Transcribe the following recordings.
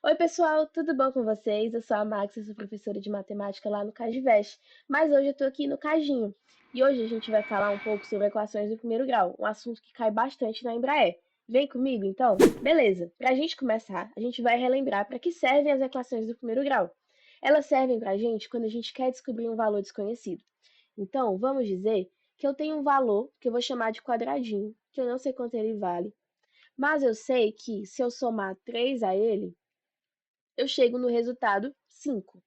Oi, pessoal, tudo bom com vocês? Eu sou a Max, eu sou professora de matemática lá no CAGVEST, mas hoje eu tô aqui no Caginho. E hoje a gente vai falar um pouco sobre equações do primeiro grau, um assunto que cai bastante na Embraer. Vem comigo, então? Beleza, para a gente começar, a gente vai relembrar para que servem as equações do primeiro grau. Elas servem para a gente quando a gente quer descobrir um valor desconhecido. Então, vamos dizer que eu tenho um valor que eu vou chamar de quadradinho, que eu não sei quanto ele vale, mas eu sei que se eu somar 3 a ele, eu chego no resultado 5.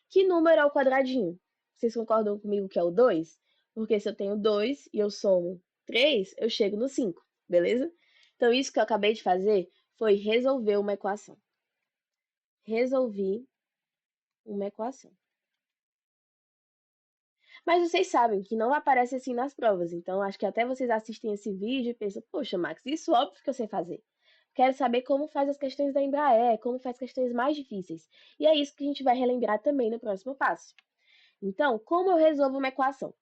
Que número é o quadradinho? Vocês concordam comigo que é o 2? Porque se eu tenho 2 e eu somo 3, eu chego no 5, beleza? Então, isso que eu acabei de fazer foi resolver uma equação. Resolvi uma equação. Mas vocês sabem que não aparece assim nas provas, então acho que até vocês assistem esse vídeo e pensam, poxa, Max, isso óbvio que eu sei fazer. Quero saber como faz as questões da Embraer, como faz questões mais difíceis. E é isso que a gente vai relembrar também no próximo passo. Então, como eu resolvo uma equação?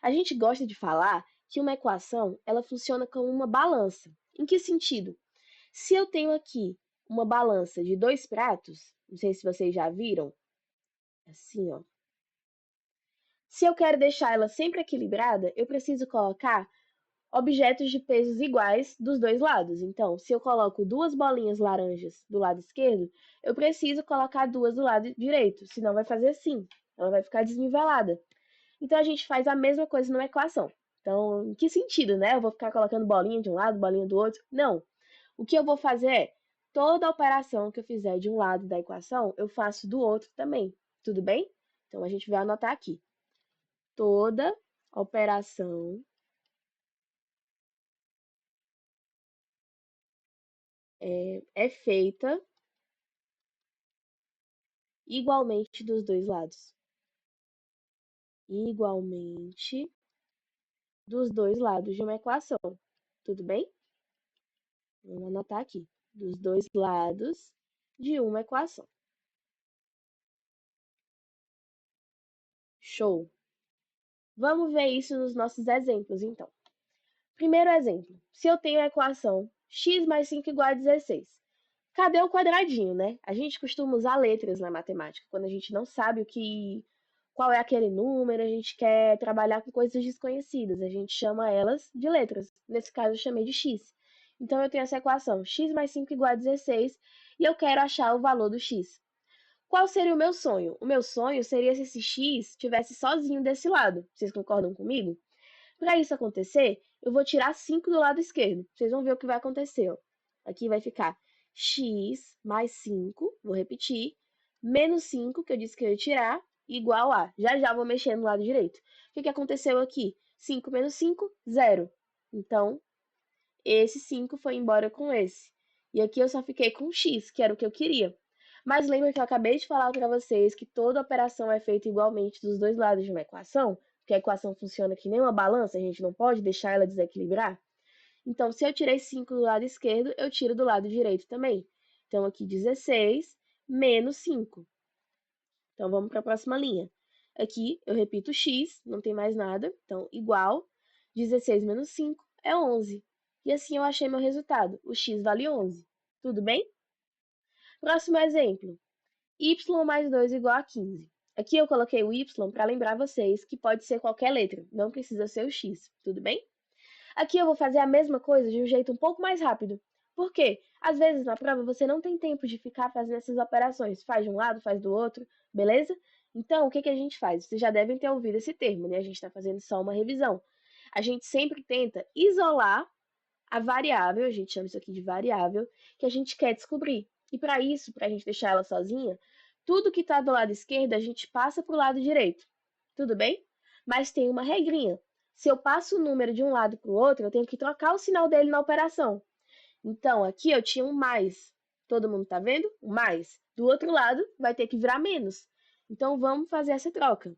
A gente gosta de falar que uma equação, ela funciona como uma balança. Em que sentido? Se eu tenho aqui uma balança de 2 pratos, não sei se vocês já viram, assim, ó. Se eu quero deixar ela sempre equilibrada, eu preciso colocar objetos de pesos iguais dos dois lados. Então, se eu coloco duas bolinhas laranjas do lado esquerdo, eu preciso colocar duas do lado direito, senão vai fazer assim, ela vai ficar desnivelada. Então, a gente faz a mesma coisa numa equação. Então, em que sentido, né? Eu vou ficar colocando bolinha de um lado, bolinha do outro? Não. O que eu vou fazer é, toda operação que eu fizer de um lado da equação, eu faço do outro também. Tudo bem? Então, a gente vai anotar aqui. Toda operação é feita igualmente dos dois lados. Igualmente dos dois lados de uma equação. Tudo bem? Vamos anotar aqui. Dos dois lados de uma equação. Show! Vamos ver isso nos nossos exemplos, então. Primeiro exemplo. Se eu tenho a equação x mais 5 igual a 16. Cadê o quadradinho, né? A gente costuma usar letras na matemática, quando a gente não sabe qual é aquele número, a gente quer trabalhar com coisas desconhecidas, a gente chama elas de letras. Nesse caso, eu chamei de x. Então, eu tenho essa equação, x mais 5 igual a 16, e eu quero achar o valor do x. Qual seria o meu sonho? O meu sonho seria se esse x estivesse sozinho desse lado. Vocês concordam comigo? Para isso acontecer, eu vou tirar 5 do lado esquerdo. Vocês vão ver o que vai acontecer. Ó. Aqui vai ficar x mais 5, vou repetir, menos 5, que eu disse que eu ia tirar, igual a. Já já vou mexer no lado direito. O que aconteceu aqui? 5 menos 5, 0. Então, esse 5 foi embora com esse. E aqui eu só fiquei com x, que era o que eu queria. Mas lembra que eu acabei de falar para vocês que toda operação é feita igualmente dos dois lados de uma equação? Que a equação funciona que nem uma balança, a gente não pode deixar ela desequilibrar? Então, se eu tirei 5 do lado esquerdo, eu tiro do lado direito também. Então, aqui 16 menos 5. Então, vamos para a próxima linha. Aqui, eu repito x, não tem mais nada. Então, igual, 16 menos 5 é 11. E assim eu achei meu resultado. O x vale 11. Tudo bem? Próximo exemplo. Y mais 2 igual a 15. Aqui eu coloquei o y para lembrar vocês que pode ser qualquer letra, não precisa ser o x. Tudo bem? Aqui eu vou fazer a mesma coisa de um jeito um pouco mais rápido. Por quê? Às vezes na prova você não tem tempo de ficar fazendo essas operações. Faz de um lado, faz do outro, beleza? Então, o que que a gente faz? Vocês já devem ter ouvido esse termo, né? A gente está fazendo só uma revisão. A gente sempre tenta isolar a variável, a gente chama isso aqui de variável, que a gente quer descobrir. E para isso, para a gente deixar ela sozinha, tudo que está do lado esquerdo a gente passa para o lado direito. Tudo bem? Mas tem uma regrinha. Se eu passo o número de um lado para o outro, eu tenho que trocar o sinal dele na operação. Então, aqui eu tinha um mais. Todo mundo está vendo? Um mais. Do outro lado, vai ter que virar menos. Então, vamos fazer essa troca.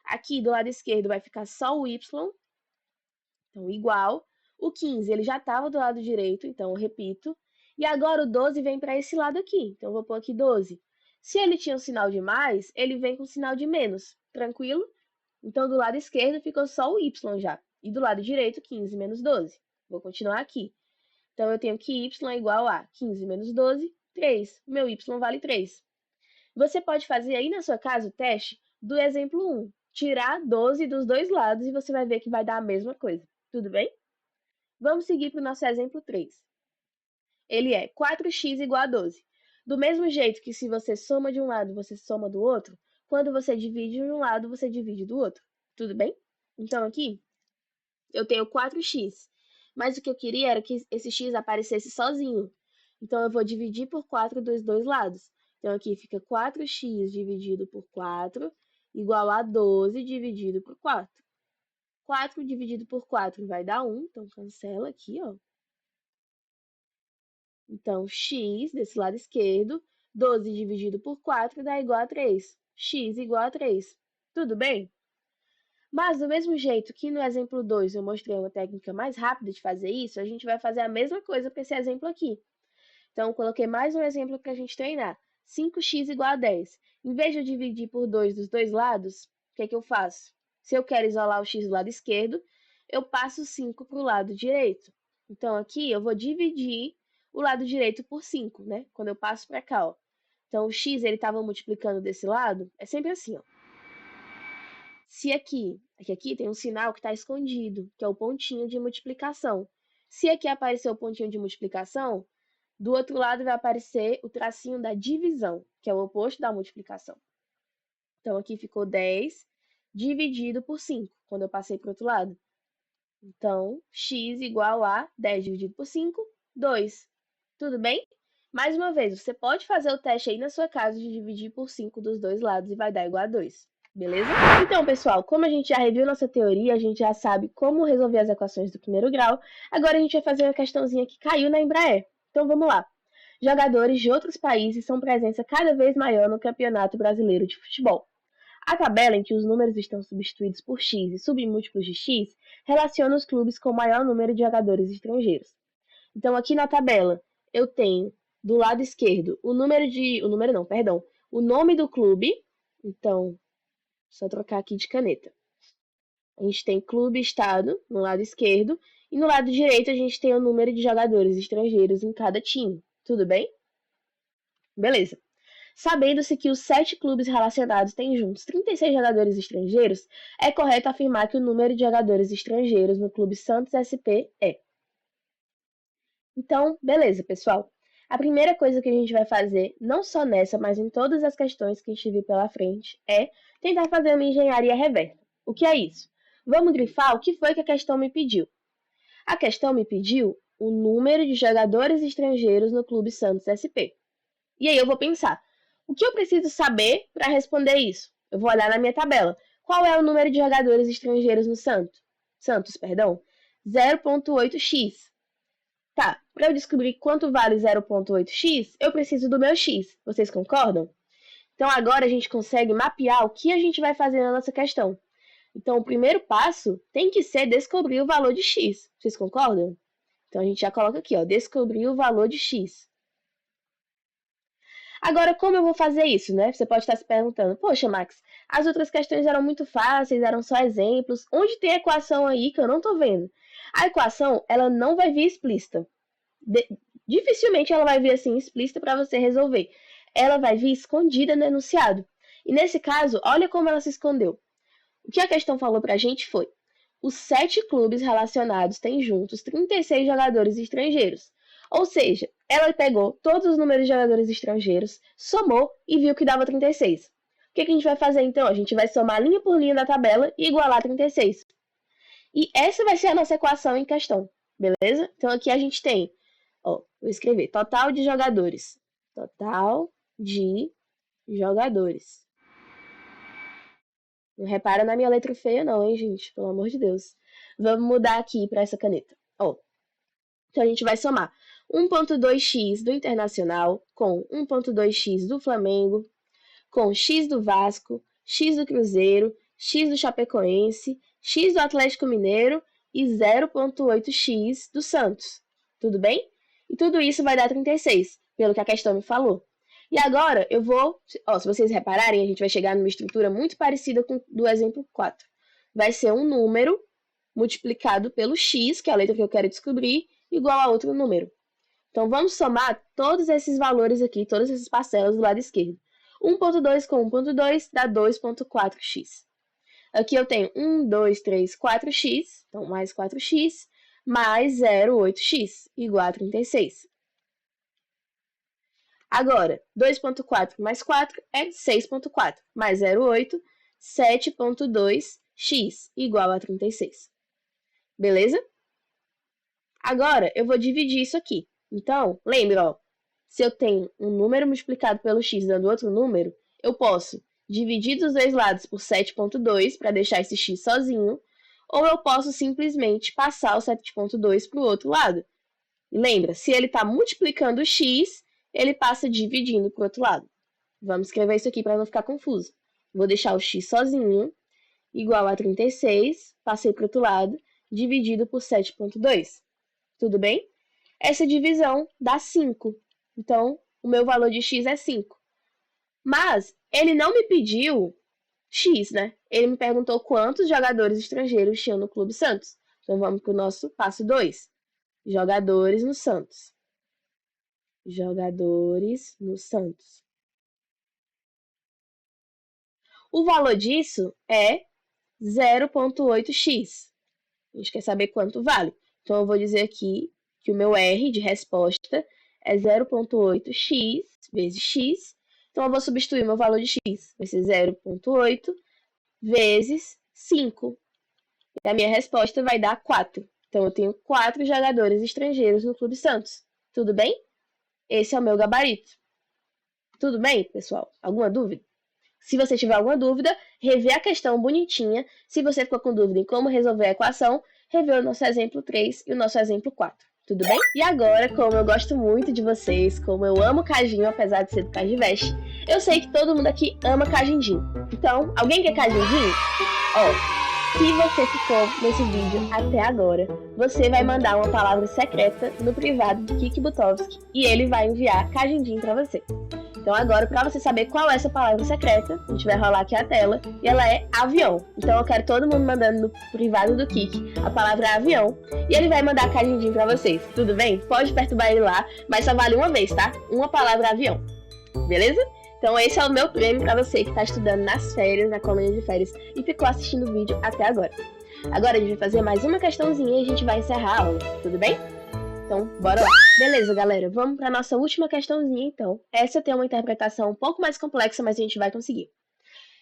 Aqui, do lado esquerdo, vai ficar só o y. Então, igual. O 15, ele já estava do lado direito, então eu repito. E agora o 12 vem para esse lado aqui. Então, eu vou pôr aqui 12. Se ele tinha um sinal de mais, ele vem com sinal de menos. Tranquilo? Então, do lado esquerdo ficou só o y já. E do lado direito, 15 menos 12. Vou continuar aqui. Então, eu tenho que y é igual a 15 menos 12, 3, meu y vale 3. Você pode fazer aí na sua casa o teste do exemplo 1. Tirar 12 dos dois lados e você vai ver que vai dar a mesma coisa. Tudo bem? Vamos seguir para o nosso exemplo 3. Ele é 4x igual a 12. Do mesmo jeito que se você soma de um lado, você soma do outro, quando você divide de um lado, você divide do outro. Tudo bem? Então aqui eu tenho 4x, mas o que eu queria era que esse x aparecesse sozinho. Então eu vou dividir por 4 dos dois lados. Então aqui fica 4x dividido por 4 igual a 12 dividido por 4. 4 dividido por 4 vai dar 1, então cancela aqui, ó. Então, x desse lado esquerdo, 12 dividido por 4 dá igual a 3. X igual a 3. Tudo bem? Mas, do mesmo jeito que no exemplo 2 eu mostrei uma técnica mais rápida de fazer isso, a gente vai fazer a mesma coisa para esse exemplo aqui. Então, eu coloquei mais um exemplo para a gente treinar. 5x igual a 10. Em vez de eu dividir por 2 dos dois lados, o que é que eu faço? Se eu quero isolar o x do lado esquerdo, eu passo 5 para o lado direito. Então, aqui eu vou dividir o lado direito por 5, né? Quando eu passo para cá, ó. Então, o x ele estava multiplicando desse lado, é sempre assim, ó. Se aqui tem um sinal que está escondido, que é o pontinho de multiplicação. Se aqui aparecer o pontinho de multiplicação, do outro lado vai aparecer o tracinho da divisão, que é o oposto da multiplicação. Então, aqui ficou 10 dividido por 5, quando eu passei para o outro lado. Então, x igual a 10 dividido por 5, 2. Tudo bem? Mais uma vez, você pode fazer o teste aí na sua casa de dividir por 5 dos dois lados e vai dar igual a 2. Beleza? Então, pessoal, como a gente já reviu nossa teoria, a gente já sabe como resolver as equações do primeiro grau, agora a gente vai fazer uma questãozinha que caiu na Embraer. Então, vamos lá. Jogadores de outros países são presença cada vez maior no Campeonato Brasileiro de Futebol. A tabela em que os números estão substituídos por x e submúltiplos de x relaciona os clubes com o maior número de jogadores estrangeiros. Então, aqui na tabela, eu tenho do lado esquerdo o nome do clube. Então, só trocar aqui de caneta. A gente tem clube estado no lado esquerdo e no lado direito a gente tem o número de jogadores estrangeiros em cada time. Tudo bem? Beleza. Sabendo-se que os 7 clubes relacionados têm juntos 36 jogadores estrangeiros, é correto afirmar que o número de jogadores estrangeiros no Clube Santos SP é. Então, beleza, pessoal. A primeira coisa que a gente vai fazer, não só nessa, mas em todas as questões que a gente viu pela frente, é tentar fazer uma engenharia reversa. O que é isso? Vamos grifar o que foi que a questão me pediu. A questão me pediu o número de jogadores estrangeiros no Clube Santos SP. E aí eu vou pensar, o que eu preciso saber para responder isso? Eu vou olhar na minha tabela. Qual é o número de jogadores estrangeiros no Santos? 0,8x. Tá, para eu descobrir quanto vale 0,8x, eu preciso do meu x. Vocês concordam? Então agora a gente consegue mapear o que a gente vai fazer na nossa questão. Então o primeiro passo tem que ser descobrir o valor de x. Vocês concordam? Então a gente já coloca aqui, ó, descobrir o valor de x. Agora, como eu vou fazer isso, né? Você pode estar se perguntando, poxa, Max, as outras questões eram muito fáceis, eram só exemplos. Onde tem a equação aí que eu não estou vendo? A equação, ela não vai vir explícita. Dificilmente ela vai vir assim explícita para você resolver. Ela vai vir escondida no enunciado. E nesse caso, olha como ela se escondeu. O que a questão falou para a gente foi: os 7 clubes relacionados têm juntos 36 jogadores estrangeiros. Ou seja, ela pegou todos os números de jogadores estrangeiros, somou e viu que dava 36. O que a gente vai fazer então? A gente vai somar linha por linha da tabela e igualar 36. E essa vai ser a nossa equação em questão, beleza? Então aqui a gente tem, ó, vou escrever total de jogadores. Total de jogadores. Não repara na minha letra feia não, hein, gente? Pelo amor de Deus. Vamos mudar aqui para essa caneta. Ó, então a gente vai somar 1,2x do Internacional com 1,2x do Flamengo, com x do Vasco, x do Cruzeiro, x do Chapecoense, x do Atlético Mineiro e 0,8x do Santos. Tudo bem? E tudo isso vai dar 36, pelo que a questão me falou. E agora eu vou, ó, se vocês repararem, a gente vai chegar numa estrutura muito parecida com do exemplo 4. Vai ser um número multiplicado pelo x, que é a letra que eu quero descobrir, igual a outro número. Então, vamos somar todos esses valores aqui, todas essas parcelas do lado esquerdo. 1.2 com 1.2 dá 2.4x. Aqui eu tenho 1, 2, 3, 4x, então mais 4x, mais 0,8x, igual a 36. Agora, 2.4 mais 4 é 6.4, mais 0,8, 7.2x, igual a 36. Beleza? Agora, eu vou dividir isso aqui. Então, lembra, ó, se eu tenho um número multiplicado pelo x dando outro número, eu posso dividir dos dois lados por 7.2 para deixar esse x sozinho, ou eu posso simplesmente passar o 7.2 para o outro lado. E lembra, se ele está multiplicando o x, ele passa dividindo para o outro lado. Vamos escrever isso aqui para não ficar confuso. Vou deixar o x sozinho, igual a 36, passei para o outro lado, dividido por 7.2. Tudo bem? Essa divisão dá 5. Então, o meu valor de x é 5. Mas ele não me pediu x, né? Ele me perguntou quantos jogadores estrangeiros tinham no Clube Santos. Então, vamos para o nosso passo 2. Jogadores no Santos. Jogadores no Santos. O valor disso é 0,8x. A gente quer saber quanto vale. Então, eu vou dizer aqui que o meu R de resposta é 0,8x vezes x. Então, eu vou substituir o meu valor de x. Vai ser 0,8 vezes 5. E a minha resposta vai dar 4. Então, eu tenho 4 jogadores estrangeiros no Clube Santos. Tudo bem? Esse é o meu gabarito. Tudo bem, pessoal? Alguma dúvida? Se você tiver alguma dúvida, revê a questão bonitinha. Se você ficou com dúvida em como resolver a equação, revê o nosso exemplo 3 e o nosso exemplo 4. Tudo bem? E agora, como eu gosto muito de vocês, como eu amo cajinho, apesar de ser do Cajiveste, eu sei que todo mundo aqui ama cajindim. Então, alguém quer cajindim? Ó, se você ficou nesse vídeo até agora, você vai mandar uma palavra secreta no privado do Kiki Butovski e ele vai enviar cajindim para você. Então agora, para você saber qual é essa palavra secreta, a gente vai rolar aqui a tela e ela é avião. Então eu quero todo mundo mandando no privado do Kiki a palavra avião e ele vai mandar cajindim para vocês. Tudo bem? Pode perturbar ele lá, mas só vale uma vez, tá? Uma palavra avião. Beleza? Então esse é o meu prêmio para você que está estudando nas férias, na colônia de férias e ficou assistindo o vídeo até agora. Agora a gente vai fazer mais uma questãozinha e a gente vai encerrar a aula. Tudo bem? Então, bora lá. Beleza, galera, vamos para a nossa última questãozinha, então. Essa tem uma interpretação um pouco mais complexa, mas a gente vai conseguir.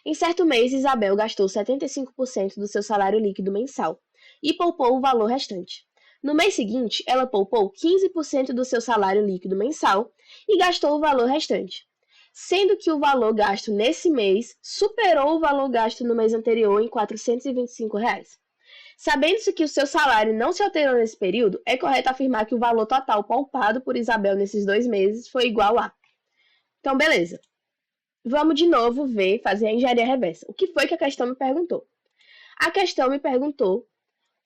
Em certo mês, Isabel gastou 75% do seu salário líquido mensal e poupou o valor restante. No mês seguinte, ela poupou 15% do seu salário líquido mensal e gastou o valor restante, sendo que o valor gasto nesse mês superou o valor gasto no mês anterior em R$ 425. Sabendo-se que o seu salário não se alterou nesse período, é correto afirmar que o valor total poupado por Isabel nesses 2 meses foi igual a... Então, beleza. Vamos de novo ver, fazer a engenharia reversa. O que foi que a questão me perguntou? A questão me perguntou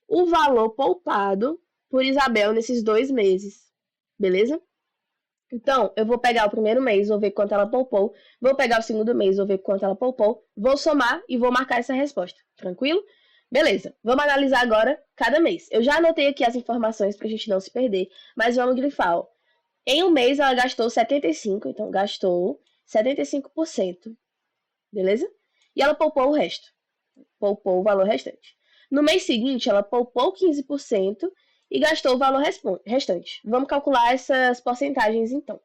o valor poupado por Isabel nesses 2 meses. Beleza? Então, eu vou pegar o primeiro mês, vou ver quanto ela poupou. Vou pegar o segundo mês, vou ver quanto ela poupou. Vou somar e vou marcar essa resposta. Tranquilo? Beleza, vamos analisar agora cada mês. Eu já anotei aqui as informações para a gente não se perder, mas vamos grifar. Ó. Em um mês ela gastou 75%, então gastou 75%, beleza? E ela poupou o resto, poupou o valor restante. No mês seguinte ela poupou 15% e gastou o valor restante. Vamos calcular essas porcentagens então.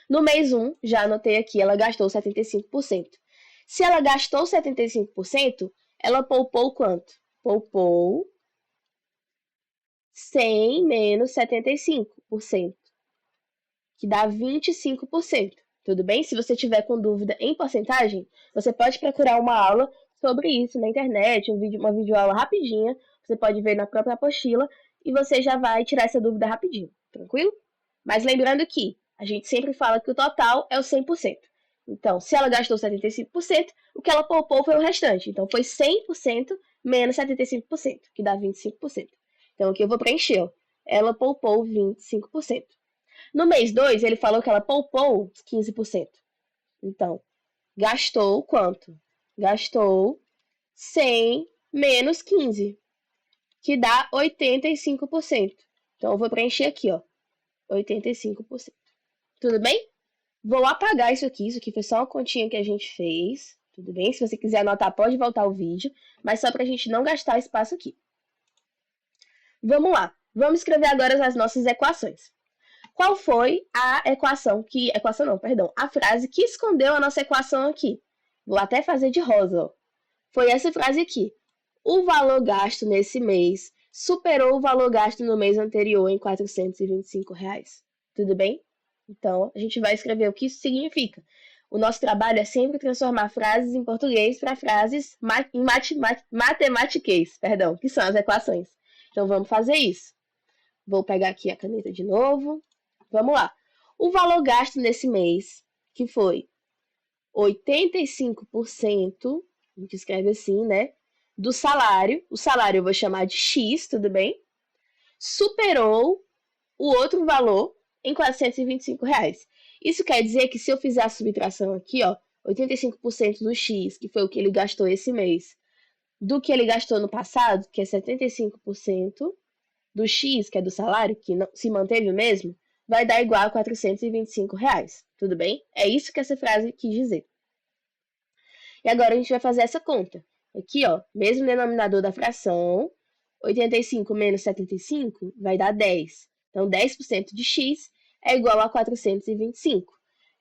No mês 1, já anotei aqui, ela gastou 75%. Se ela gastou 75%, ela poupou quanto? Poupou 100 menos 75%, que dá 25%. Tudo bem? Se você tiver com dúvida em porcentagem, você pode procurar uma aula sobre isso na internet, uma videoaula rapidinha. Você pode ver na própria apostila e você já vai tirar essa dúvida rapidinho, tranquilo? Mas lembrando que a gente sempre fala que o total é o 100%. Então, se ela gastou 75%, o que ela poupou foi o restante. Então, foi 100% menos 75%, que dá 25%. Então, aqui eu vou preencher. Ó. Ela poupou 25%. No mês 2, ele falou que ela poupou 15%. Então, gastou quanto? Gastou 100 menos 15, que dá 85%. Então, eu vou preencher aqui, ó. 85%. Tudo bem? Vou apagar isso aqui foi só uma continha que a gente fez. Tudo bem? Se você quiser anotar, pode voltar o vídeo, mas só para a gente não gastar espaço aqui. Vamos lá. Vamos escrever agora as nossas equações. Qual foi a a frase que escondeu a nossa equação aqui? Vou até fazer de rosa, ó. Foi essa frase aqui. O valor gasto nesse mês superou o valor gasto no mês anterior em R$ 425. Tudo bem? Então, a gente vai escrever o que isso significa. O nosso trabalho é sempre transformar frases em português para frases em matematiquês, que são as equações. Então, vamos fazer isso. Vou pegar aqui a caneta de novo. Vamos lá. O valor gasto nesse mês, que foi 85%, a gente escreve assim, né? Do salário. O salário eu vou chamar de X, tudo bem? Superou o outro valor em R$ 425. Isso quer dizer que se eu fizer a subtração aqui, ó, 85% do X, que foi o que ele gastou esse mês, do que ele gastou no passado, que é 75%, do X, que é do salário, que não, se manteve o mesmo, vai dar igual a R$ 425. Tudo bem? É isso que essa frase quis dizer. E agora a gente vai fazer essa conta. Aqui, ó, mesmo denominador da fração, 85 menos 75 vai dar 10. Então, 10% de x é igual a 425.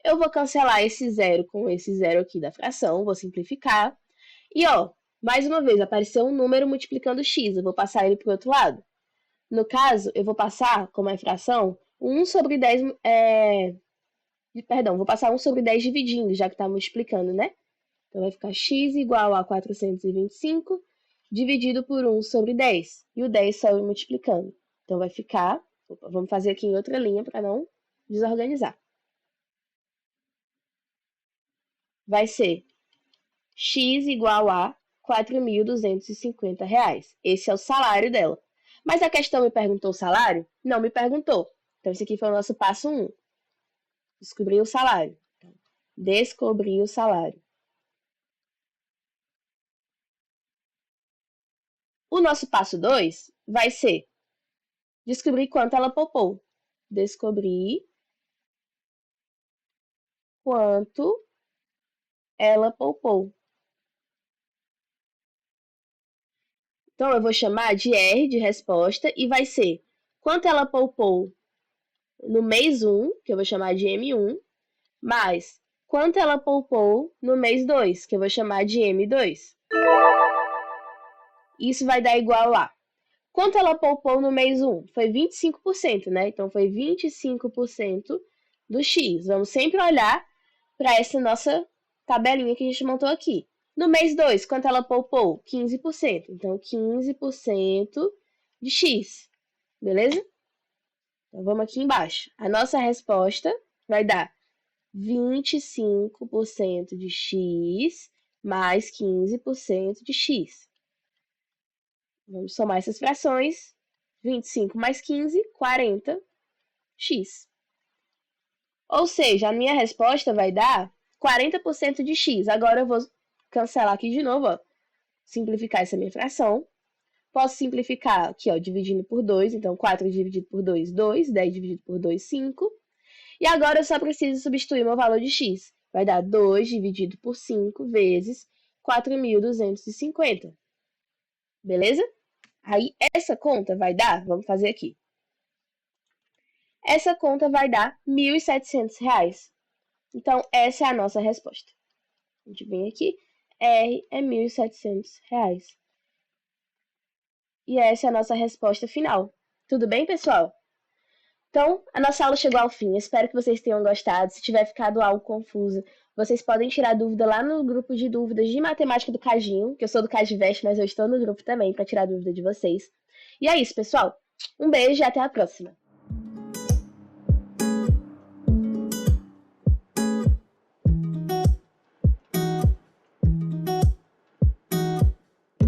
Eu vou cancelar esse zero com esse zero aqui da fração, vou simplificar. E, ó, mais uma vez, apareceu um número multiplicando x, eu vou passar ele para o outro lado. No caso, eu vou passar, como é fração, 1 sobre 10... vou passar 1 sobre 10 dividindo, já que está multiplicando, né? Então, vai ficar x igual a 425 dividido por 1 sobre 10. E o 10 só multiplicando. Então, vai ficar... vamos fazer aqui em outra linha para não desorganizar. Vai ser x igual a R$ 4.250. Esse é o salário dela. Mas a questão me perguntou o salário? Não me perguntou. Então, esse aqui foi o nosso passo 1. Descobrir o salário. Descobrir o salário. O nosso passo 2 vai ser descobrir quanto ela poupou. Descobrir quanto ela poupou. Então, eu vou chamar de R de resposta e vai ser quanto ela poupou no mês 1, que eu vou chamar de M1, mais quanto ela poupou no mês 2, que eu vou chamar de M2. Isso vai dar igual a quanto ela poupou no mês 1? Foi 25%, né? Então, foi 25% do X. Vamos sempre olhar para essa nossa tabelinha que a gente montou aqui. No mês 2, quanto ela poupou? 15%. Então, 15% de X. Beleza? Então, vamos aqui embaixo. A nossa resposta vai dar 25% de X mais 15% de X. Vamos somar essas frações. 25 mais 15, 40x. Ou seja, a minha resposta vai dar 40% de x. Agora eu vou cancelar aqui de novo, ó. Simplificar essa minha fração. Posso simplificar aqui, ó, dividindo por 2. Então, 4 dividido por 2, 2. 10 dividido por 2, 5. E agora eu só preciso substituir meu valor de x. Vai dar 2 dividido por 5 vezes 4.250. Beleza? Aí, essa conta vai dar, vamos fazer aqui. Essa conta vai dar R$ 1.700. Então, essa é a nossa resposta. A gente vem aqui, R é R$ 1.700. E essa é a nossa resposta final. Tudo bem, pessoal? Então, a nossa aula chegou ao fim. Espero que vocês tenham gostado. Se tiver ficado algo confuso, vocês podem tirar dúvida lá no grupo de dúvidas de matemática do Cadinho, que eu sou do Cadivest, mas eu estou no grupo também para tirar dúvida de vocês. E é isso, pessoal. Um beijo e até a próxima.